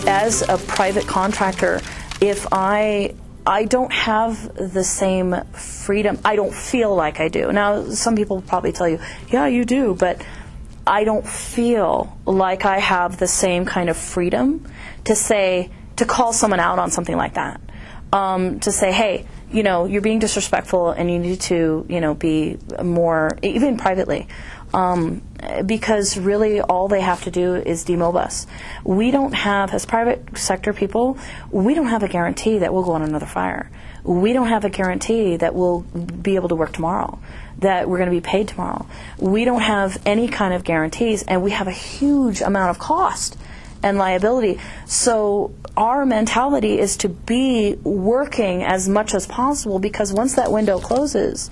as a private contractor, if I don't have the same freedom, I don't feel like I do. Now, some people probably tell you, yeah, you do, but I don't feel like I have the same kind of freedom to call someone out on something like that. To say, hey, you're being disrespectful and you need to, be more, even privately. Because really all they have to do is demob us. We don't have, as private sector people, we don't have a guarantee that we'll go on another fire. We don't have a guarantee that we'll be able to work tomorrow, that we're going to be paid tomorrow. We don't have any kind of guarantees, and we have a huge amount of cost and liability. So our mentality is to be working as much as possible, because once that window closes,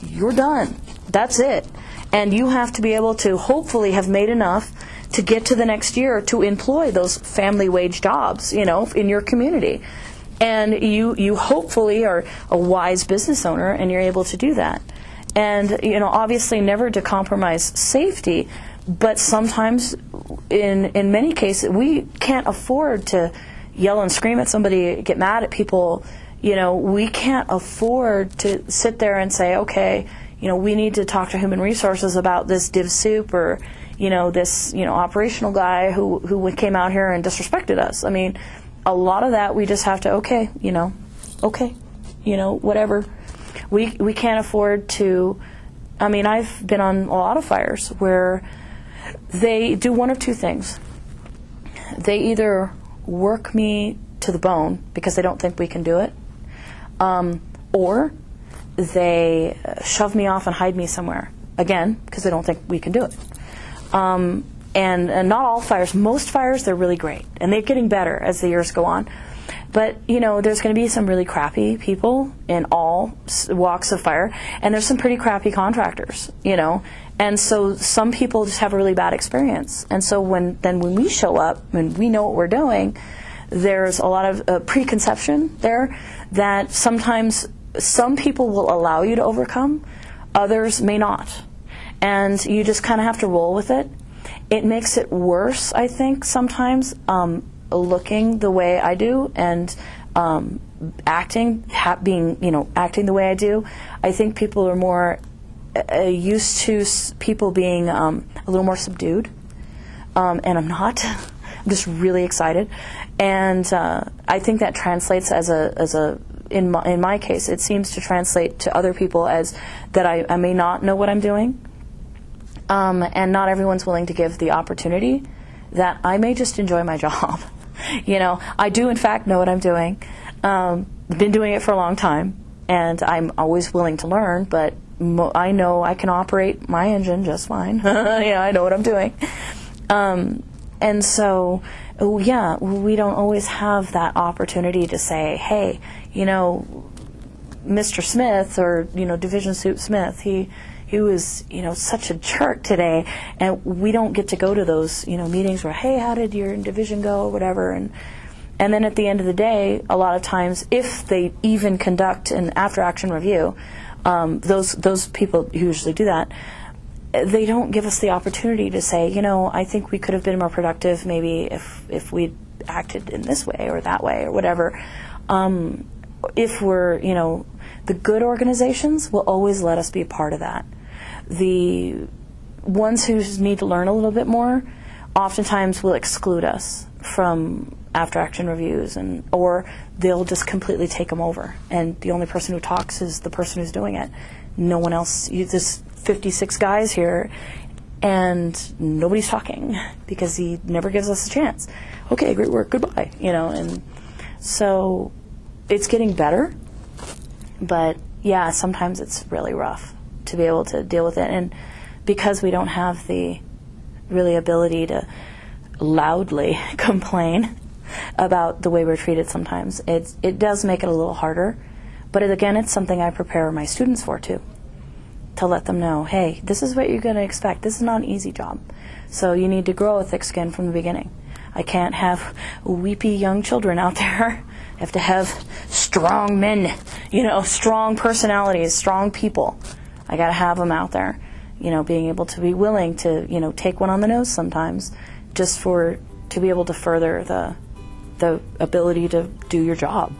you're done. That's it. And you have to be able to hopefully have made enough to get to the next year to employ those family wage jobs, in your community. And you hopefully are a wise business owner and you're able to do that. And, obviously never to compromise safety, but sometimes in many cases we can't afford to yell and scream at somebody, get mad at people. We can't afford to sit there and say, okay, we need to talk to human resources about this div soup or, this, operational guy who came out here and disrespected us. I mean, a lot of that we just have to, whatever. We can't afford to, I've been on a lot of fires where they do one of two things. They either work me to the bone because they don't think we can do it, or they shove me off and hide me somewhere, again, because they don't think we can do it. And not all fires. Most fires, they're really great, and they're getting better as the years go on. But, there's going to be some really crappy people in all walks of fire, and there's some pretty crappy contractors, And so some people just have a really bad experience. And so when we show up and we know what we're doing, there's a lot of preconception there that sometimes some people will allow you to overcome, others may not. And you just kind of have to roll with it. It makes it worse, I think, sometimes, looking the way I do and acting the way I do. I think people are more used to people being a little more subdued, and I'm not. I'm just really excited, and I think that translates in my case, it seems to translate to other people as that I may not know what I'm doing, and not everyone's willing to give the opportunity that I may just enjoy my job. I do in fact know what I'm doing. Been doing it for a long time, and I'm always willing to learn, but I know I can operate my engine just fine. I know what I'm doing. And so, we don't always have that opportunity to say, hey, Mr. Smith or, Division Soup Smith, he was, such a jerk today, and we don't get to go to those, meetings where, hey, how did your division go, or whatever, and then at the end of the day, a lot of times, if they even conduct an after-action review, those people who usually do that, they don't give us the opportunity to say, I think we could have been more productive maybe if we'd acted in this way or that way or whatever. If we're, the good organizations will always let us be a part of that. The ones who need to learn a little bit more oftentimes will exclude us from after-action reviews, or they'll just completely take them over. And the only person who talks is the person who's doing it. No one else. There's 56 guys here, and nobody's talking because he never gives us a chance. Okay, great work, goodbye. And so it's getting better, but yeah, sometimes it's really rough to be able to deal with it. And because we don't have the really ability to loudly complain about the way we're treated sometimes, it does make it a little harder. But again, it's something I prepare my students for too, to let them know, hey, this is what you're going to expect. This is not an easy job. So you need to grow a thick skin from the beginning. I can't have weepy young children out there. I have to have strong men, strong personalities, strong people. I got to have them out there, being able to be willing to, take one on the nose sometimes, just to be able to further the ability to do your job.